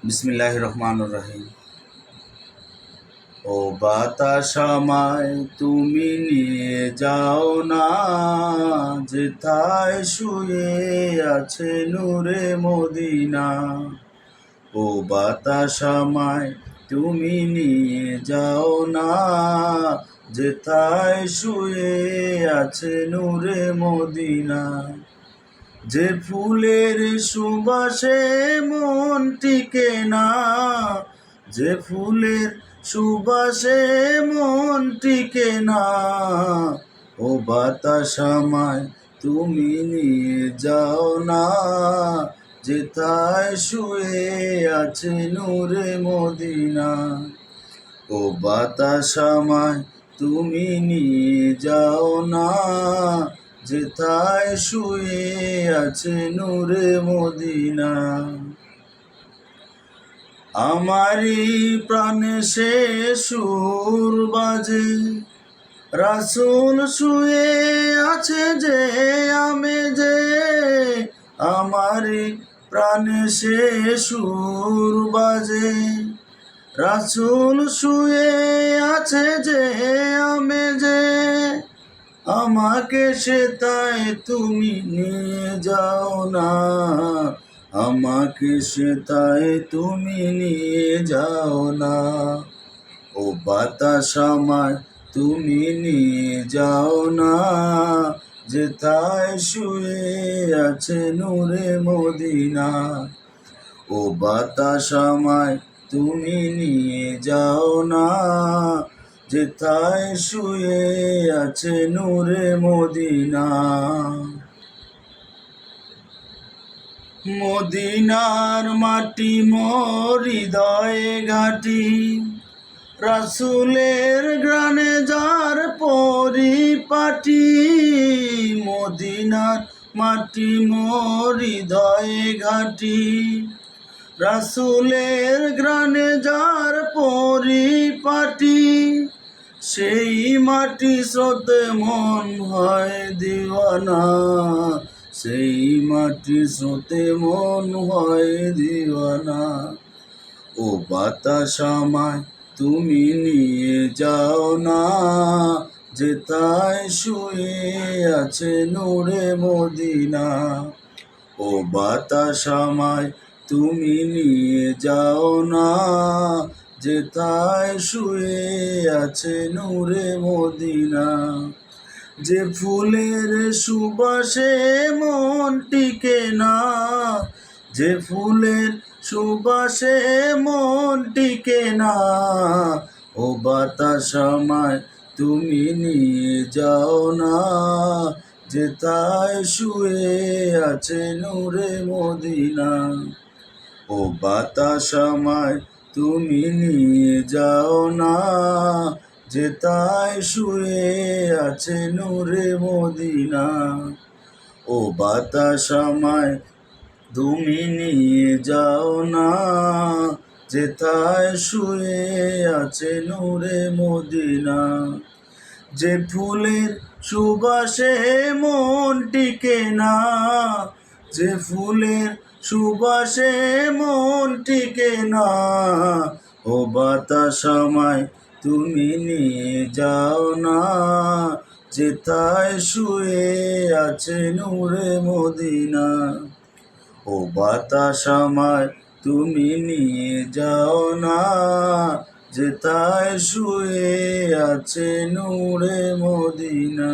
বিসমিল্লাহির রহমানির রহিম। ও বাতাস আমায় তুমি নিয়ে যাও না, যেথায় শুয়ে আছে নূরে মদিনা। ও বাতাস আমায় তুমি নিয়ে যাও না, যেথায় শুয়ে আছে নূরে মদিনা। যে ফুলের সুবাসে মন টিকে না, যে ফুলের সুবাসে মন টিকে না। ও বাতাস আমায় তুমি নিয়ে যাও না, যেথায় শুয়ে আছে নূরে মদিনা। ও বাতাস আমায় তুমি নিয়ে যাও না, যেথায় শুয়ে আছে নূরে মদিনা। আমারই প্রাণে সে সুর বাজে, রাসূল শুয়ে আছে যে আমেজে। আমারই প্রাণে সে সুর বাজে, রাসূল শুয়ে আছে যে আমেজে। আমাকে সেথায় তুমি নিয়ে যাও না, আমাকে সেথায় তুমি নিয়ে যাও না। ও বাতাস আমায় তুমি নিয়ে যাও না, যেথায় শুয়ে আছে নূরে মদিনা। ও বাতাস আমায় তুমি নিয়ে যাও না, যেথায় শুয়ে আছে নূরে মদিনা। মদিনার মাটি মোর হৃদয়ে ঘাটি, রাসূলের গ্রানে যার পরিপাটি। মদিনার মাটি মোর হৃদয়ে ঘাটি, রাসূলের গ্রানে যার পরিপাটি। সেই মাটি স্রোতে মন হয় দিওয়ানা, সেই মাটি স্রোতে মন হয় দিওয়ানা। ও বাতাস আমায় তুমি নিয়ে যাও না, যেথায় শুয়ে আছে নূরে মদিনা। ও বাতাস আমায় তুমি নিয়ে যাও না, যেথায় শুয়ে আছে নূরে মদিনা। যে ফুলের সুবাসে মন টিকে না, যে ফুলের সুবাসে মন টিকে না। ও বাতাস আমায় তুমি নিয়ে যাও না, যেথায় শুয়ে আছে নূরে মদিনা। ও বাতাস আমায় তুমি নিয়ে যাও না, যেথায় শুয়ে আছে নূরে মদিনা। ও বাতাস আমায় তুমি নিয়ে যাও না, যেথায় শুয়ে আছে নূরে মদিনা। যে ফুলের সুবাসে মন টিকে না, যে ফুলের সুবাসে মন টিকে না। ও বাতাস আমায় তুমি নিয়ে যাও না, যেথায় শুয়ে আছে নূরে মদিনা। ও বাতাস আমায় তুমি নিয়ে যাও না, যেথায় শুয়ে আছে নূরে মদিনা।